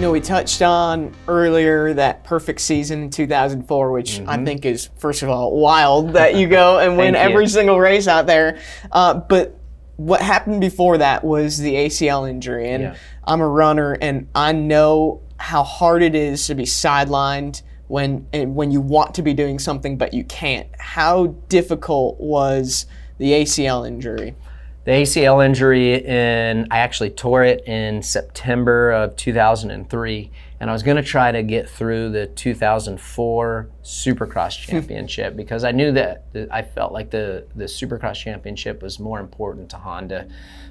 We touched on earlier that perfect season in 2004, which I think is, first of all, wild that you go and win every single race out there. But what happened before that was the ACL injury. And I'm a runner, and I know how hard it is to be sidelined when you want to be doing something, but you can't. How difficult was the ACL injury? The ACL injury, I actually tore it in September of 2003, and I was going to try to get through the 2004 Supercross Championship because I knew that I felt like the Supercross Championship was more important to Honda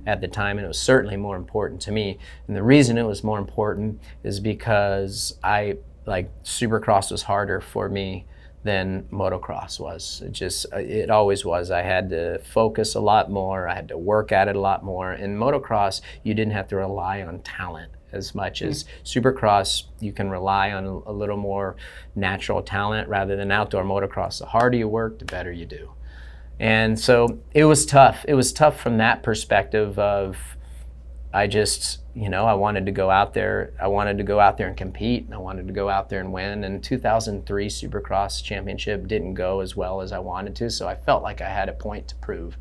at the time, and it was certainly more important to me. And the reason it was more important is because Supercross was harder for me than motocross was. It always was. I had to focus a lot more. I had to work at it a lot more. In motocross, you didn't have to rely on talent as much as Supercross. You can rely on a little more natural talent rather than outdoor motocross. The harder you work, the better you do. And so it was tough. It was tough from that perspective of I wanted to go out there. I wanted to go out there and compete. I wanted to go out there and win. And 2003 Supercross Championship didn't go as well as I wanted to, so I felt like I had a point to prove.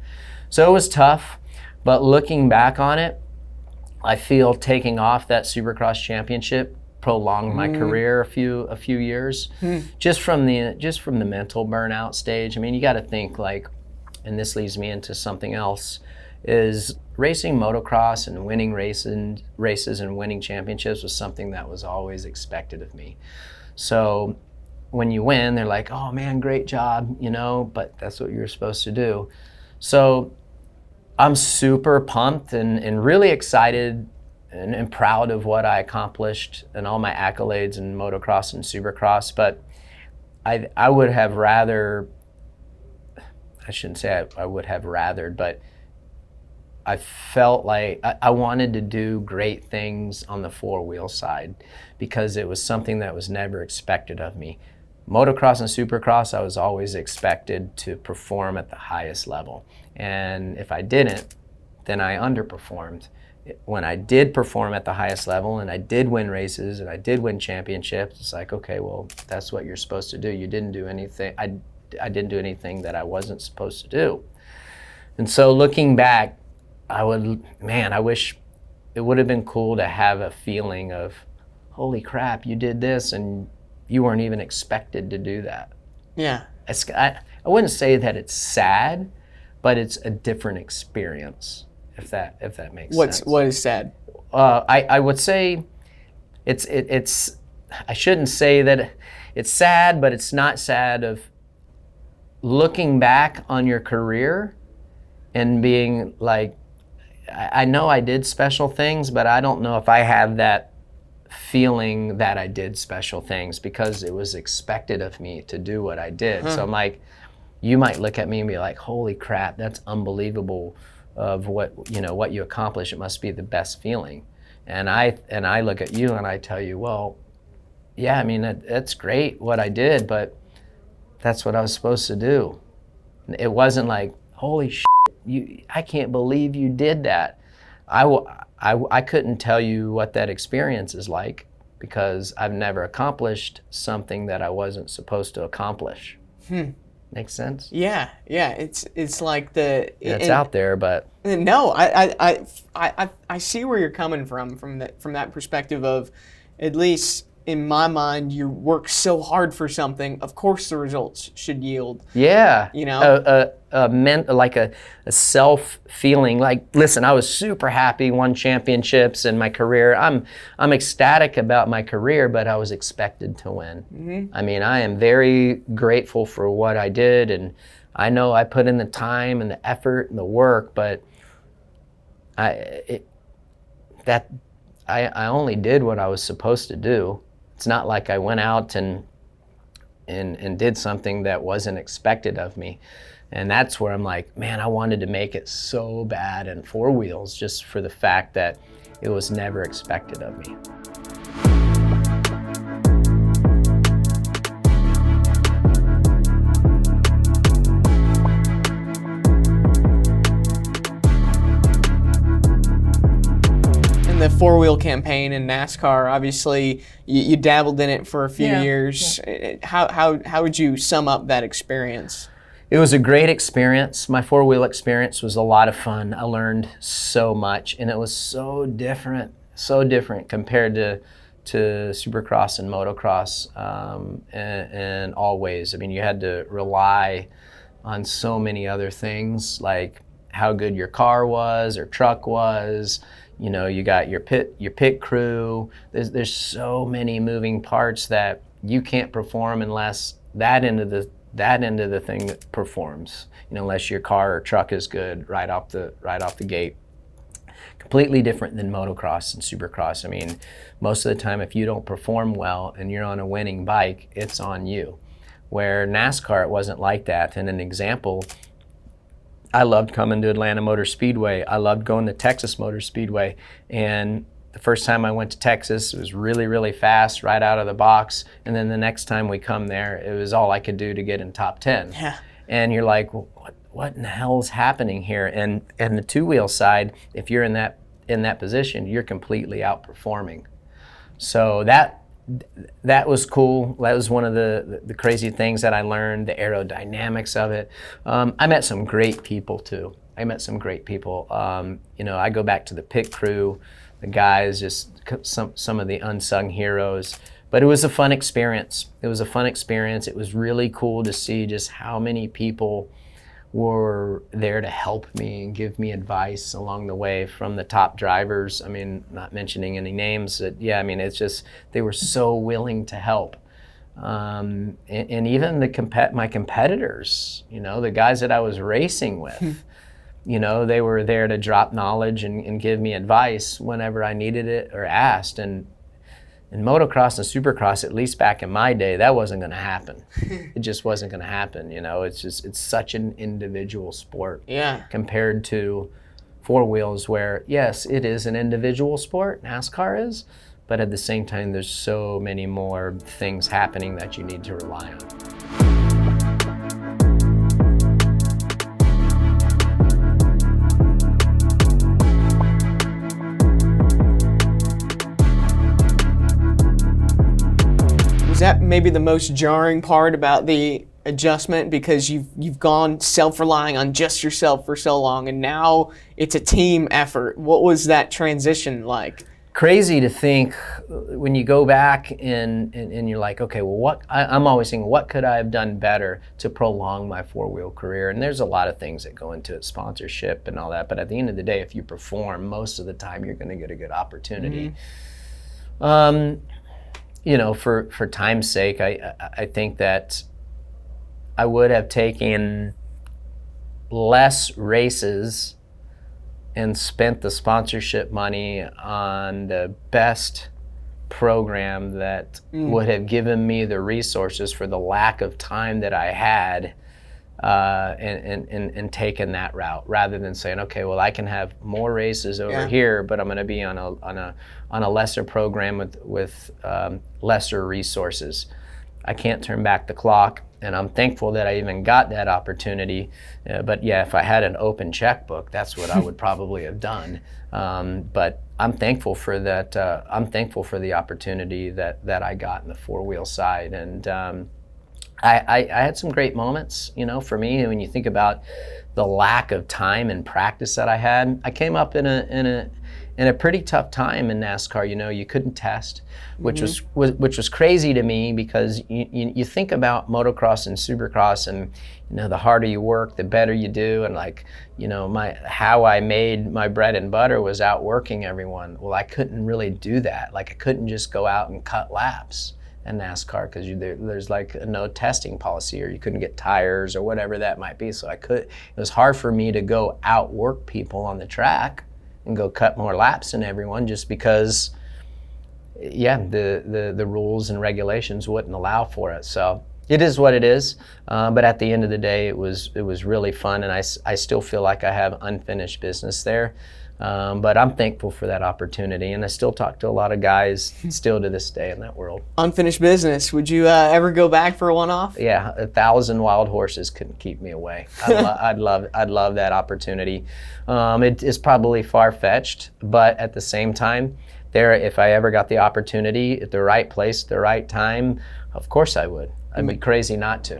So it was tough, but looking back on it, I feel taking off that Supercross Championship prolonged my career a few years, just from the mental burnout stage. I mean, you got to think and this leads me into something else, is racing motocross and winning races and winning championships was something that was always expected of me. So when you win, they're like, oh man, great job, but that's what you're supposed to do. So I'm super pumped and really excited and proud of what I accomplished and all my accolades in motocross and supercross, but I would have rather, I shouldn't say I would have rathered, but I felt like I wanted to do great things on the four-wheel side because it was something that was never expected of me. Motocross and supercross, I was always expected to perform at the highest level. And if I didn't, then I underperformed. When I did perform at the highest level and I did win races and I did win championships, it's like, okay, well, that's what you're supposed to do. You didn't do anything. I didn't do anything that I wasn't supposed to do. And so looking back, I wish it would have been cool to have a feeling of, holy crap, you did this and you weren't even expected to do that. Yeah. I wouldn't say that it's sad, but it's a different experience, if that makes sense. What is sad? I would say it's I shouldn't say that it's sad, but it's not sad of looking back on your career and being like, I know I did special things, but I don't know if I have that feeling that I did special things because it was expected of me to do what I did. So I'm like, you might look at me and be like, holy crap, that's unbelievable of what you accomplished. It must be the best feeling. And I look at you and I tell you, well, yeah, I mean, that's great what I did, but that's what I was supposed to do. It wasn't like, holy shit, I can't believe you did that. I couldn't tell you what that experience is like because I've never accomplished something that I wasn't supposed to accomplish. Makes sense? Yeah. It's like it's out there, but no, I see where you're coming from that perspective of, at least in my mind, you work so hard for something, of course the results should yield. Yeah. Like a self-feeling, like, listen, I was super happy, won championships in my career. I'm ecstatic about my career, but I was expected to win. I mean, I am very grateful for what I did, and I know I put in the time and the effort and the work, but I only did what I was supposed to do. It's not like I went out and did something that wasn't expected of me. And that's where I'm like, man, I wanted to make it so bad in four wheels just for the fact that it was never expected of me. in the four-wheel campaign in NASCAR, obviously you dabbled in it for a few Yeah, years. How would you sum up that experience? It was a great experience. My four-wheel experience was a lot of fun. I learned so much, and it was so different compared to Supercross and motocross in all ways. I mean, you had to rely on so many other things, like how good your car was or truck was. You know, you got your pit crew. There's so many moving parts that you can't perform unless that end of the thing performs. You know, unless your car or truck is good right off the gate. Completely different than motocross and supercross. I mean, most of the time, if you don't perform well and you're on a winning bike, it's on you. Where NASCAR, it wasn't like that. And an example, I loved coming to Atlanta Motor Speedway. I loved going to Texas Motor Speedway. And the first time I went to Texas, it was really, really fast right out of the box. And then the next time we come there, it was all I could do to get in top 10. Yeah. And you're like, well, what in the hell is happening here? And the two-wheel side, if you're in that position, you're completely outperforming. So that was cool. That was one of the crazy things that I learned, the aerodynamics of it. I met some great people too. You know, I go back to the pit crew, the guys, just some of the unsung heroes. But it was a fun experience. It was really cool to see just how many people were there to help me and give me advice along the way, from the top drivers. I mean, not mentioning any names, but yeah, I mean, it's just, they were so willing to help. And even my competitors, you know, the guys that I was racing with, you know, they were there to drop knowledge and give me advice whenever I needed it or asked. And in motocross and supercross, at least back in my day, that wasn't going to happen. It just wasn't going to happen. You know, it's such an individual sport. Yeah. Compared to four wheels, where yes, it is an individual sport. NASCAR is, but at the same time, there's so many more things happening that you need to rely on. Was that maybe the most jarring part about the adjustment, because you've gone self-relying on just yourself for so long, and now it's a team effort? What was that transition like? Crazy to think when you go back and you're like, okay, well, I'm always thinking, what could I have done better to prolong my four-wheel career? And there's a lot of things that go into it, sponsorship and all that. But at the end of the day, if you perform, most of the time you're going to get a good opportunity. Mm-hmm. You know, for time's sake, I think that I would have taken less races and spent the sponsorship money on the best program that would have given me the resources for the lack of time that I had, and taken that route, rather than saying, okay, well, I can have more races over here, but I'm going to be on a lesser program with lesser resources. I can't turn back the clock, and I'm thankful that I even got that opportunity. But yeah, if I had an open checkbook, that's what I would probably have done. But I'm thankful for that. I'm thankful for the opportunity that I got in the four-wheel side, and I had some great moments. You know, for me, when you think about the lack of time and practice that I had, I came up in a pretty tough time in NASCAR. You know, you couldn't test, which was crazy to me, because you think about motocross and supercross, and you know, the harder you work, the better you do, and like, you know, how I made my bread and butter was outworking everyone. Well, I couldn't really do that. Like, I couldn't just go out and cut laps in NASCAR, because there's like no testing policy, or you couldn't get tires or whatever that might be. So it was hard for me to go outwork people on the track and go cut more laps than everyone, just because, yeah, the rules and regulations wouldn't allow for it. So it is what it is. But at the end of the day, it was really fun, and I still feel like I have unfinished business there. But I'm thankful for that opportunity, and I still talk to a lot of guys still to this day in that world. Unfinished business. Would you ever go back for a one-off? Yeah, 1,000 wild horses couldn't keep me away. I'd love that opportunity. It is probably far-fetched, but at the same time, if I ever got the opportunity at the right place, the right time, of course I would. I'd be crazy not to.